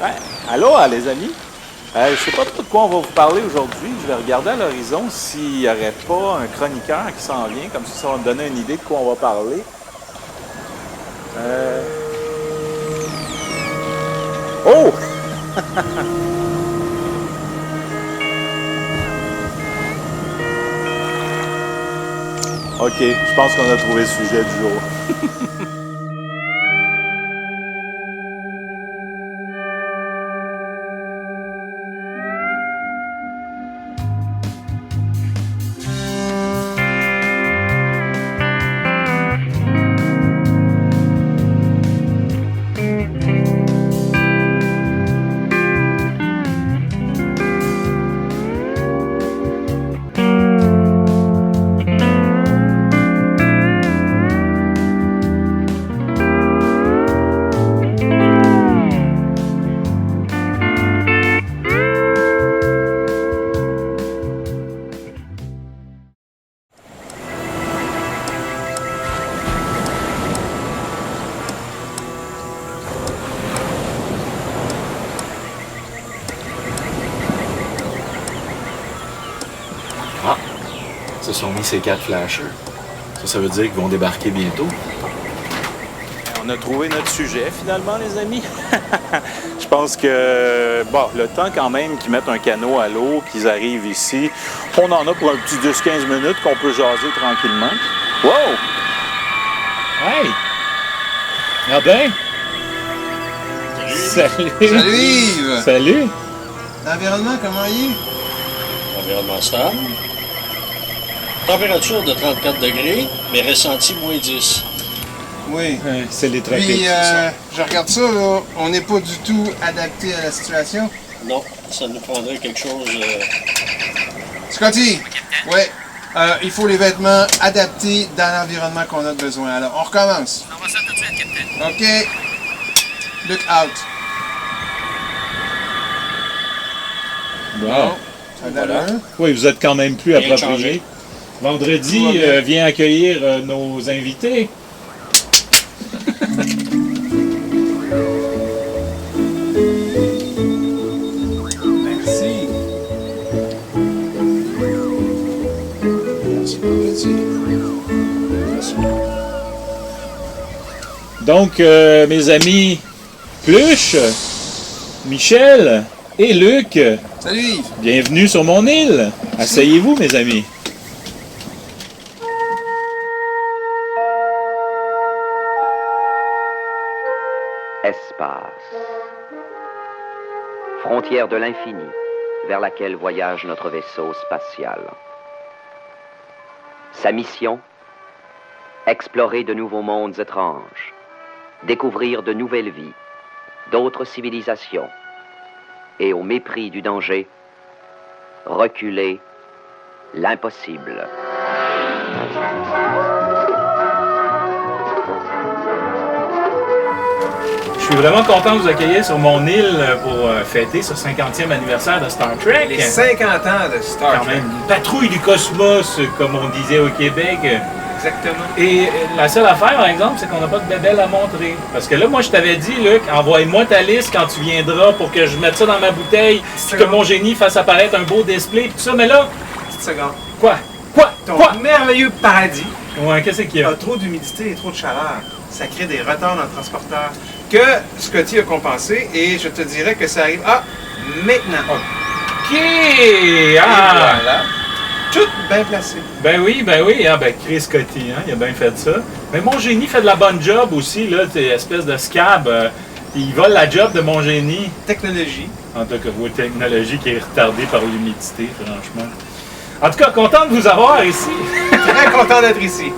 Ouais. Allô, les amis? Je sais pas trop de quoi on va vous parler aujourd'hui. Je vais regarder à l'horizon s'il n'y aurait pas un chroniqueur qui s'en vient. Comme ça va me donner une idée de quoi on va parler. Oh! OK, je pense qu'on a trouvé le sujet du jour. Ah, se sont mis ces 4 flashers. Ça veut dire qu'ils vont débarquer bientôt. On a trouvé notre sujet finalement, les amis. Je pense que, bon, le temps quand même qu'ils mettent un canot à l'eau, qu'ils arrivent ici, on en a pour un petit 10-15 minutes qu'on peut jaser tranquillement. Wow! Hey! Ah ben! Salut! Salut Yves! Salut! L'environnement, comment il est? Environnement stable. Température de 34 degrés, mais ressenti moins 10. Oui. C'est les tropiques. Puis, je regarde ça, là, on n'est pas du tout adapté à la situation. Non, ça nous prendrait quelque chose... Scotty! Ouais. Il faut les vêtements adaptés dans l'environnement qu'on a besoin. Alors, on recommence. On va ça tout de suite, capitaine. OK. Look out. Bon. Ça donne un. Oui, vous êtes quand même plus Rien approprié. changé. Vendredi, Tout va bien. viens accueillir nos invités. Merci. Merci, petit. Merci. Donc, mes amis Pluche, Michel et Luc, Salut Yves! bienvenue sur mon île. Asseyez-vous, mes amis. Espace. Frontière de l'infini vers laquelle voyage notre vaisseau spatial. Sa mission? Explorer de nouveaux mondes étranges, découvrir de nouvelles vies, d'autres civilisations, et au mépris du danger, reculer l'impossible. Je suis vraiment content de vous accueillir sur mon île pour fêter ce 50e anniversaire de Star Trek. Les 50 ans de Star Quand Trek. même, une patrouille du cosmos, comme on disait au Québec. Exactement. Et la seule affaire, par exemple, c'est qu'on n'a pas de bébelle à montrer. Parce que là, moi, je t'avais dit, Luc, envoie-moi ta liste quand tu viendras pour que je mette ça dans ma bouteille, puis que mon génie fasse apparaître un beau display, puis tout ça. Mais là, Petite seconde. quoi? Ton Quoi? merveilleux paradis Ouais, qu'est-ce qu'il y a? a trop d'humidité et trop de chaleur. Ça crée des retards dans le transporteur que Scotty a compensé et je te dirais que ça arrive maintenant. OK! Et Ah! voilà. Tout bien placé. Ben oui, ah ben Chris Scotty, hein, il a bien fait ça. Mais mon génie fait de la bonne job aussi, là, t'es espèce de scab. Il vole la job de mon génie. Technologie. En tout cas, votre technologie qui est retardée par l'humidité, franchement. En tout cas, content de vous avoir ici. Très content d'être ici.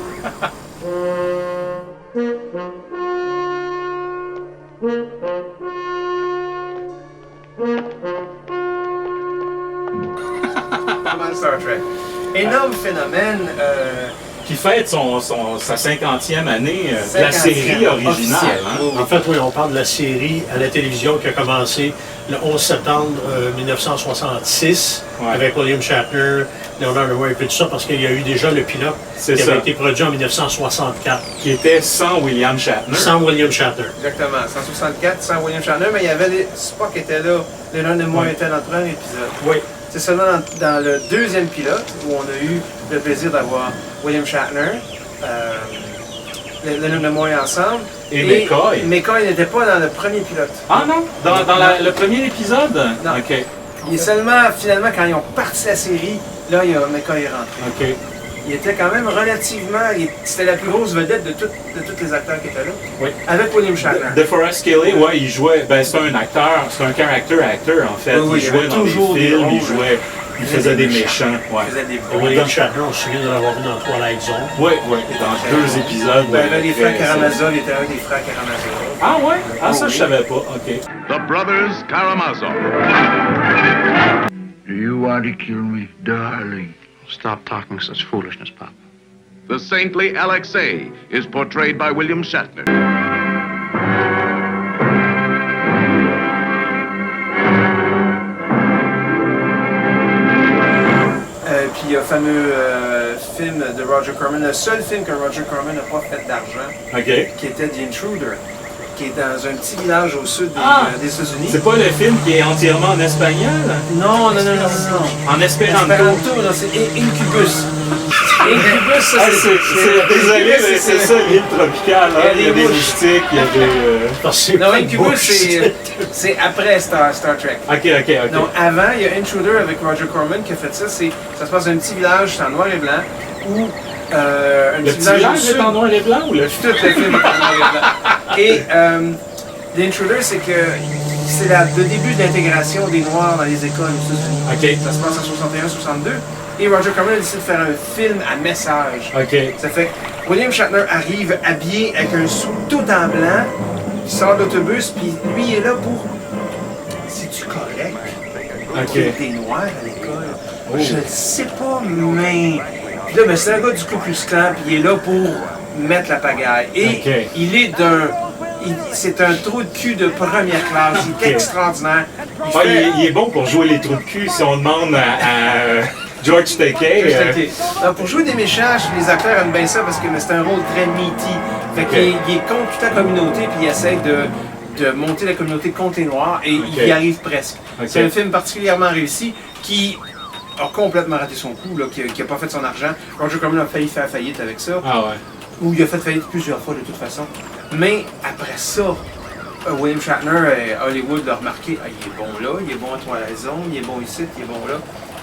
Pas mal Star Trek. Énorme phénomène qui fête sa 50e année de la 50e série originale. officielle. Hein? En fait, oui, on parle de la série à la télévision qui a commencé le 11 septembre 1966 Ouais. avec William Shatner, Leonard Nimoy et tout ça, parce qu'il y a eu déjà le pilote C'est qui ça. avait été produit en 1964 Qui était sans William Shatner. sans William Shatner. Exactement, 164 sans William Shatner, mais il y avait Spock était là, Leonard Nimoy était dans le premier épisode. Oui. C'est seulement dans le deuxième pilote où on a eu le plaisir d'avoir William Shatner, Leonard Nimoy ensemble. Et McCoy. McCoy n'était pas dans le premier pilote. Ah non? Dans le premier épisode? Non. OK. Il est seulement, finalement, quand ils ont parti la série, là, McCoy est rentré. OK. Il était quand même relativement... C'était la plus grosse vedette de tous les acteurs qui étaient là. Oui. Avec William Shatner. DeForest Kelley, ouais, il jouait. Ben, c'est un acteur, c'est un character acteur en fait. Oui, il jouait avait dans toujours des des films, rôles, il jouait. Il faisait des méchants. Ouais. Il faisait des Et William Shatner, on se souvient de l'avoir vu dans Twilight Zone. Oui, oui, dans 2 épides. Ben, les frères Karamazov, il était un des frères Karamazov. Ah ouais? Ah ça, oui. je savais pas. OK. The Brothers Karamazov. Do you want to kill me, darling? Stop talking such foolishness, Pop. The saintly Alexei is portrayed by William Shatner. Puis il y a le fameux film de Roger Corman, le seul film que Roger Corman n'a pas fait d'argent, OK. qui était The Intruder, qui est dans un petit village au sud des États-Unis. C'est pas le film qui est entièrement en espagnol? Non. En espéranto. Esperanto, non, c'est Incubus. Incubus, ça Désolé, mais c'est ça, l'île tropicale. Hein? Il y a des moustiques, il y a des... Parce que c'est Non, pas de Incubus, bouche. c'est après Star Trek. OK. Non, avant, il y a Intruder avec Roger Corman qui a fait ça. Ça se passe dans un petit village, c'est en noir et blanc, où un Le petit petit village au village sud. est en noir et blanc ou le Tout le film est en noir et blanc. Et l'Intruder, c'est que c'est le début de l'intégration des Noirs dans les écoles aux États-Unis. OK. Ça se passe en 61-62. Et Roger Corman a décidé de faire un film à message. OK. Ça fait que William Shatner arrive habillé avec un sou tout en blanc, il sort de l'autobus, puis lui il est là pour... C'est-tu correct? OK. Qu'il y ait des Noirs à l'école? Je ne sais pas, mais... Puis là, ben, c'est un gars du Ku Klux Klan, puis il est là pour mettre la pagaille. Et OK. il est c'est un trou de cul de première classe. Il est extraordinaire. Il est bon pour jouer les trous de cul si on demande à George Takei. Alors, pour jouer des méchants, les acteurs aiment bien ça parce que c'est un rôle très meaty. Fait qu'il est contre toute la communauté puis il essaie de monter la communauté contre les Noirs et il y arrive presque. C'est un film particulièrement réussi qui a complètement raté son coup, là, qui n'a pas fait son argent. Roger Corman a failli faire faillite avec ça. Ah ouais. Ou il a fait faillite plusieurs fois de toute façon. Mais après ça, William Shatner, Hollywood l'a remarqué, il est bon là, il est bon à Twilight Zone, il est bon ici, il est bon là.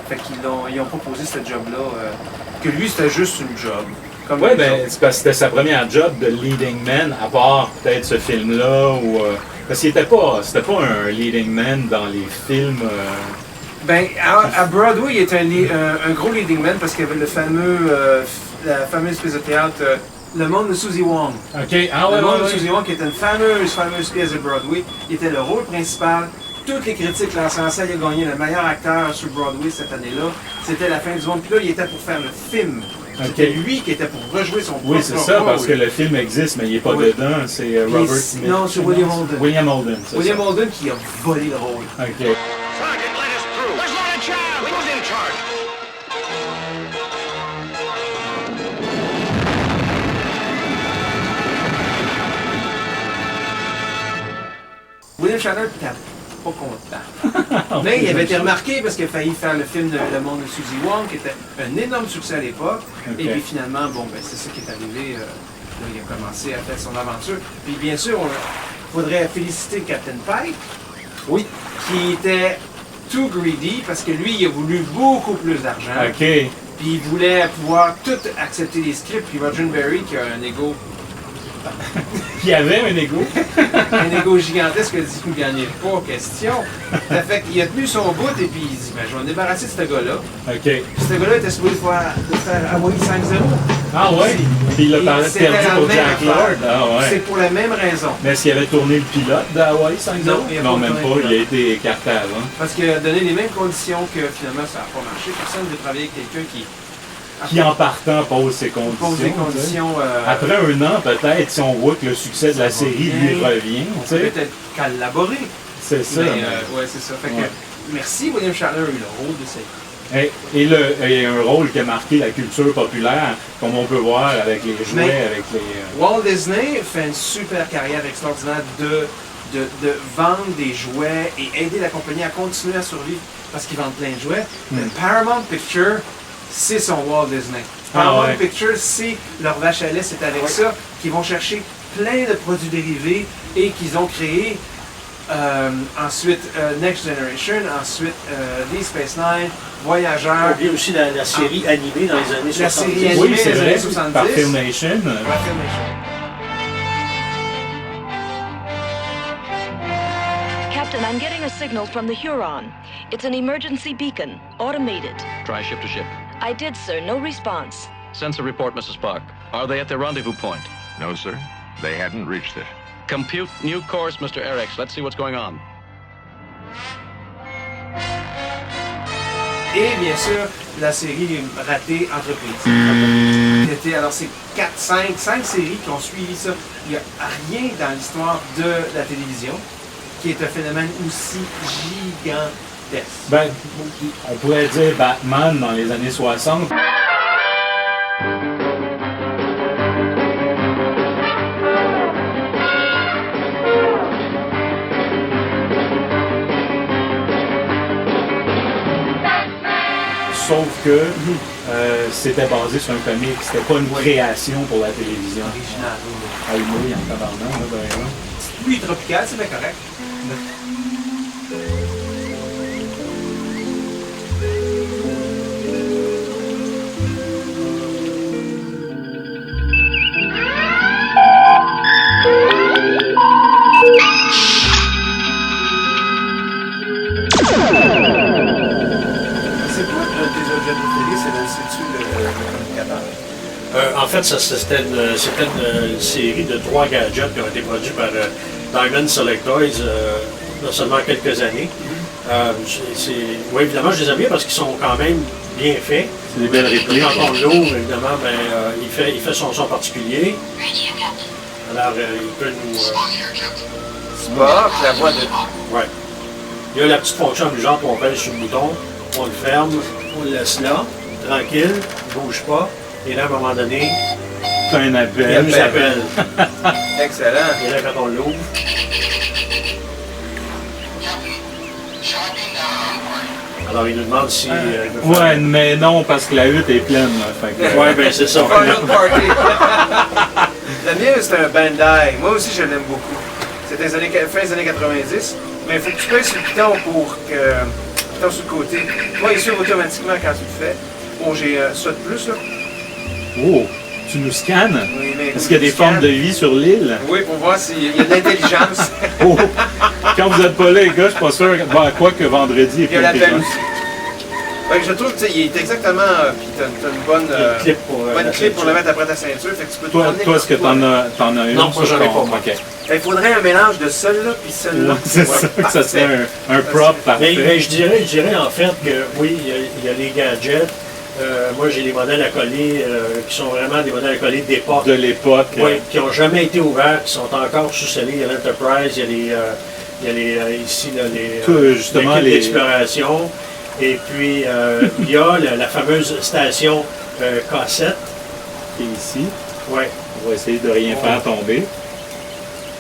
Fait qu'ils ont proposé ce job-là, que lui c'était juste une job. Oui, ben, c'est parce que c'était sa première job de leading man, à part peut-être ce film-là, ou... parce qu'il c'était pas un leading man dans les films... Ben, à Broadway, il était un gros leading man parce qu'il y avait la fameuse pièce de théâtre Le Monde de Susie Wong. OK, ah ouais, Le Monde de Susie Wong qui était une fameuse pièce de Broadway. Il était le rôle principal. Toutes les critiques l'encensaient. Il a gagné le meilleur acteur sur Broadway cette année-là. C'était la fin du monde. Puis là, il était pour faire le film. C'était lui qui était pour rejouer son propre rôle. Oui, c'est ça, parce que le film existe, mais il n'est pas dedans. C'est Robert Smith. Non, c'est William Holden. William Holden, c'est William ça. Holden qui a volé le rôle. OK. William Shatner n'était pas content. Mais il avait été remarqué parce qu'il a failli faire le film de Le Monde de Susie Wong, qui était un énorme succès à l'époque. Okay. Et puis finalement, bon, ben, c'est ça qui est arrivé. Là, il a commencé à faire son aventure. Puis bien sûr, il faudrait féliciter Captain Pike, oui, qui était too greedy parce que lui, il a voulu beaucoup plus d'argent. OK. Puis il voulait pouvoir tout accepter les scripts. Puis Roger Berry, qui a un ego... Qui avait un ego. Un ego gigantesque, il a dit qu'il n'y en ait pas question. Ça fait qu'il a tenu son bout et puis il dit ben, je vais me débarrasser de ce gars-là. OK. Puis ce gars-là était supposé faire Hawaii 5-0. Ah ouais? Puis il a perdu pour Jack Lord. Ah ouais. C'est pour la même raison. Mais est-ce qu'il avait tourné le pilote d'Hawaii 5-0? Non, même pas. Il a été écarté avant. Parce qu'il a donné les mêmes conditions que finalement ça n'a pas marché. Personne ne veut travailler avec quelqu'un qui en partant pose ses conditions. Pose des conditions. Après un an, peut-être, si on voit que le succès de la série lui revient. On peut peut-être collaborer. C'est ça. Ouais, c'est ça. Fait que, merci, William Shatner a eu le rôle de cette. Et un rôle qui a marqué la culture populaire, comme on peut voir avec les jouets, avec les... Walt Disney fait une super carrière extraordinaire de vendre des jouets et aider la compagnie à continuer à survivre parce qu'ils vendent plein de jouets. Mais Paramount Pictures, c'est son Walt Disney. Paramount Pictures, c'est leur vache à lait, c'est avec ça qu'ils vont chercher plein de produits dérivés et qu'ils ont créé ensuite Next Generation, ensuite Deep Space Nine, Voyageurs. Il y a aussi la série animée dans les années 70. La série animée c'est des vrai, années 70. par Filmation. Captain, I'm getting a signal from the Huron. It's an emergency beacon, automated. Try ship to ship. I did, sir. No response. Send a report, Mrs. Park. Are they at their rendezvous point? No, sir. They hadn't reached it. Compute new course, Mr. Eriks. Let's see what's going on. Et bien sûr, la série Ratée Entreprise. Alors c'est 5 séries qui ont suivi ça. Il n'y a rien dans l'histoire de la télévision qui est un phénomène aussi gigantesque. Ben, on pourrait dire Batman dans les années 60. Sauf que c'était basé sur un comic, c'était pas une création pour la télévision. Original. Ah oui, il y a un tabarnak, là, par exemple. Pluie tropicale, c'est bien correct. En fait, c'était une série de 3 gadgets qui ont été produits par Diamond Select Toys il y a seulement quelques années. Oui, évidemment, je les aime bien parce qu'ils sont quand même bien faits. C'est des belles répliques. Quand on l'ouvre, évidemment, il fait son son particulier. Alors, il peut nous... Spock, la voix de... Ouais. Il y a la petite fonction amusante où on pèse sur le bouton, on le ferme, on le laisse là, tranquille, il ne bouge pas. Et là, à un moment donné, t'as un appel. Il nous appelle. Excellent. Et là, quand on l'ouvre, alors il nous demande si... ouais, mais non, parce que la hutte est pleine. Ouais, ben c'est ça. Party. Le mien, c'est un Bandai. Moi aussi, je l'aime beaucoup. C'était fin des années 90. Mais il faut que tu pèses sur le piton pour que... Piton sur le côté. Moi, il s'ouvre automatiquement quand tu le fais. Bon, j'ai ça de plus, là. Oh, tu nous scannes? Oui, mais est-ce qu'il y a des formes de vie sur l'île? Oui, pour voir s'il y a de l'intelligence. Oh, quand vous n'êtes pas là, les gars, je suis pas sûr. Bon, quoi que vendredi est il y a l'appel aussi. Ouais, je trouve qu'il est exactement. Puis tu as une bonne clip pour le mettre après ta ceinture. Fait que tu peux toi, est-ce que t'en as une? Non, moi j'en ai pas. Okay. Il faudrait un mélange de celui-là puis celui-là. C'est ça, que ça serait un prop parfait. Mais je dirais en fait que oui, il y a les gadgets. Moi, j'ai des modèles à coller qui sont vraiment des modèles à coller d'époque. De l'époque. Oui, qui n'ont jamais été ouverts, qui sont encore sous-scellés. Il y a l'Enterprise, il y a les ici là, justement les d'exploration. Et puis, il y a la fameuse station K7. Qui est ici. Oui. On va essayer de rien faire tomber.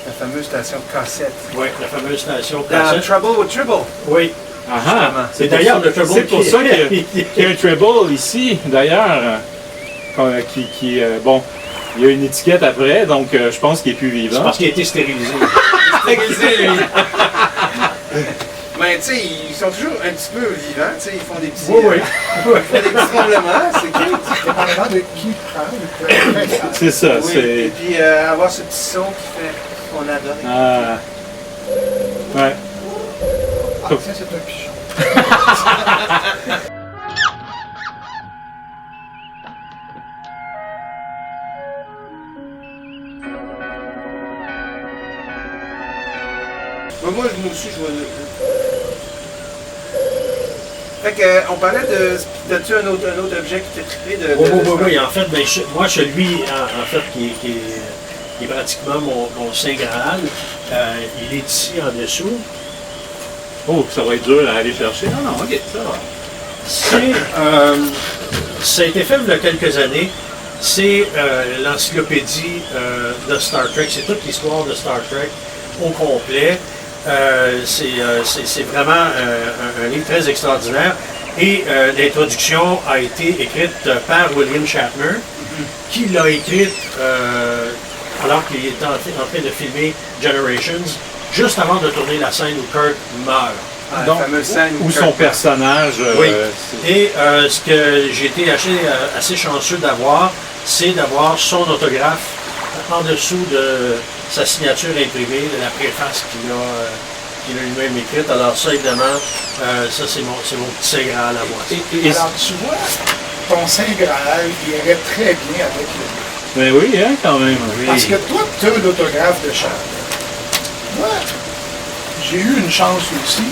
La fameuse station K7. Oui, la fameuse station K7. Trouble with Tribble. Oui. C'est d'ailleurs le treble. C'est pour ça qu'il y a un treble ici, d'ailleurs. Bon, il y a une étiquette après, donc je pense qu'il est plus vivant. C'est parce qu'il a été stérilisé. Stérilisé, lui. Mais tu sais, ils sont toujours un petit peu vivants, tu sais, ils font des petits... Oui. Ils font des petits tremblements, c'est cute. Dépendamment de qui prend. C'est ça, oui, c'est... Et puis avoir ce petit son qui fait qu'on adore. Ah... Ouais. Ah, ça, c'est un pigeon. Moi aussi, je vois... Fait que, on parlait de... T'as-tu un autre objet qui t'a trippé de... Oui, en fait, moi, celui, en fait, qui est pratiquement mon Saint Graal, il est ici en dessous. Oh, ça va être dur à aller chercher. Non, ok, ça va. Ça a été fait il y a quelques années. C'est l'encyclopédie de Star Trek. C'est toute l'histoire de Star Trek au complet. C'est vraiment un livre très extraordinaire. Et l'introduction a été écrite par William Shatner, qui l'a écrite alors qu'il était en train de filmer Generations, juste avant de tourner la scène où Kirk meurt. Donc, où son personnage... oui. Et ce que j'ai été assez chanceux d'avoir, c'est d'avoir son autographe en dessous de sa signature imprimée, de la préface qu'il a lui-même écrite. Alors ça, évidemment, ça c'est mon petit Saint Graal à moi. Alors tu vois, ton Saint Graal irait très bien avec le... Ben oui, hein, quand même. Oui. Parce que toi, tu as l'autographe de Charles. Moi, j'ai eu une chance aussi,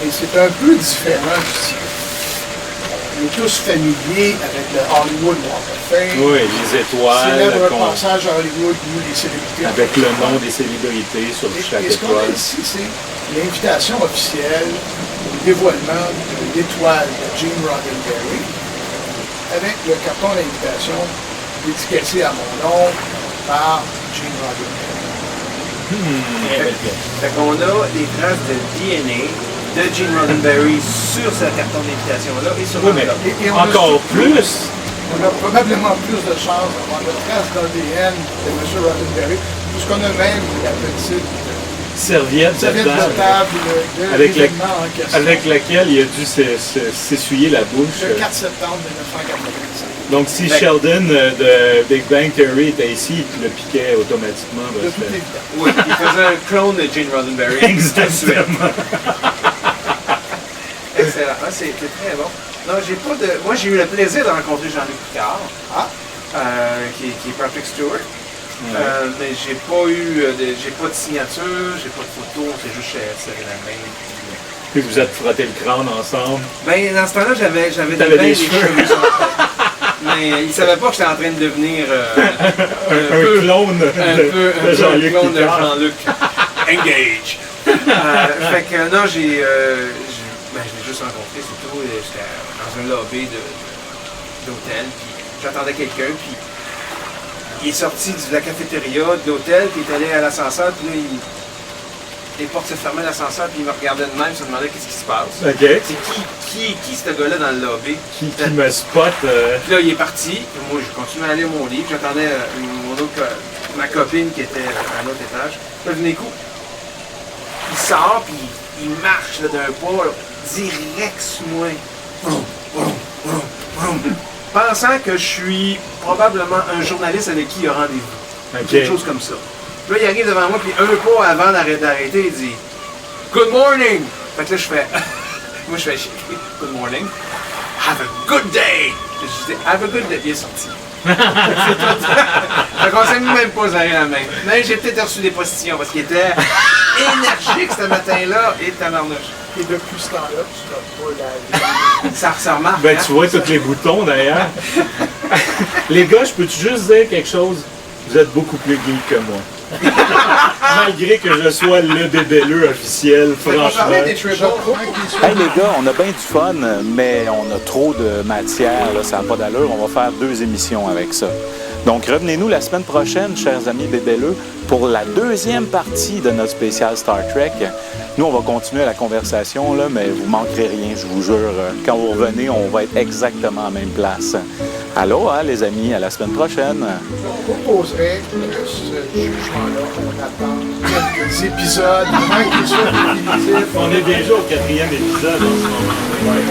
et c'est un peu différent du tien. On est tous familiers avec le Hollywood Walk of Fame. Oui, les étoiles. Célèbre passage à Hollywood, nous, les célébrités. Avec le nom des célébrités sur chaque étoile. Et ce qu'on a ici, c'est l'invitation officielle au dévoilement de l'étoile de Gene Roddenberry, avec le carton d'invitation dédicacé à mon nom par Gene Roddenberry. Fait qu'on a des traces de DNA de Gene Roddenberry sur ce carton d'invitation-là et sur l'enveloppe. Et encore plus! On a probablement plus de chances d'avoir la trace d'ADN de M. Roddenberry, puisqu'on a même la petite serviette de table de l'événement en question. Avec laquelle il a dû s'essuyer la bouche. Le 4 septembre 1985. Donc si Sheldon de Big Bang Theory était ici, il le piquait automatiquement. De toute évidence. Oui, il faisait un clone de Gene Roddenberry. Exactement. Excellent. Ah, c'était très bon. Non, j'ai pas de... Moi, j'ai eu le plaisir de rencontrer Jean-Luc Picard, qui est Patrick Stewart. Mais j'ai pas de signature, j'ai pas de photo, c'est juste serré la main. Puis vous êtes frotté le crâne ensemble. Ben, dans ce temps-là, j'avais des cheveux sur la tête. Mais il savait pas que j'étais en train de devenir un clone de Jean-Luc Picard. Engage. Fait que non, je l'ai juste rencontré, c'est tout. J'étais dans un lobby d'hôtel, puis j'attendais quelqu'un, puis il est sorti de la cafétéria, de l'hôtel, puis il est allé à l'ascenseur, puis là, les portes se fermaient à l'ascenseur, puis il me regardait de même, il se demandait qu'est-ce qui se passe. Okay. C'est qui ce gars-là dans le lobby? Qui me spot. Puis là, il est parti, puis moi, je continuais à aller à mon livre, j'attendais ma copine qui était à l'autre étage. Puis là, venez coup. Il sort, puis il marche là, d'un pas, là, direct sur moi. Vroom, vroom, vroom, vroom. Pensant que je suis probablement un journaliste avec qui il a rendez-vous. Okay. Quelque chose comme ça. Puis là, il arrive devant moi, puis un pas avant d'arrêter, il dit « Good morning! » Fait que là, je fais... moi, je fais « Good morning. Have a good day! » Je dis « Have a good day. » Il est sorti. C'est tout. Fait qu'on s'est même pas serré la main. Mais j'ai peut-être reçu des postillons parce qu'il était énergique ce matin-là et tabarnouche. Et depuis ce temps-là, tu n'as pas la Ça remarque. Ben, tu vois tous les boutons d'ailleurs. Les gars, je peux-tu juste dire quelque chose? Vous êtes beaucoup plus geek que moi. Malgré que je sois le bébelleux officiel, franchement. Hey les gars, on a bien du fun, mais on a trop de matière, là, ça n'a pas d'allure. On va faire 2 émissions avec ça. Donc revenez-nous la semaine prochaine, chers amis bébelleux, pour la 2e partie de notre spécial Star Trek. Nous, on va continuer la conversation, là, mais vous ne manquerez rien, je vous jure. Quand vous revenez, on va être exactement à la même place. Allô, hein, les amis, à la semaine prochaine. Je proposerais que ce jugement-là, on attend quelques épisodes avant qu'il soit définitif. On est déjà au 4e épisode en ce moment. Ouais.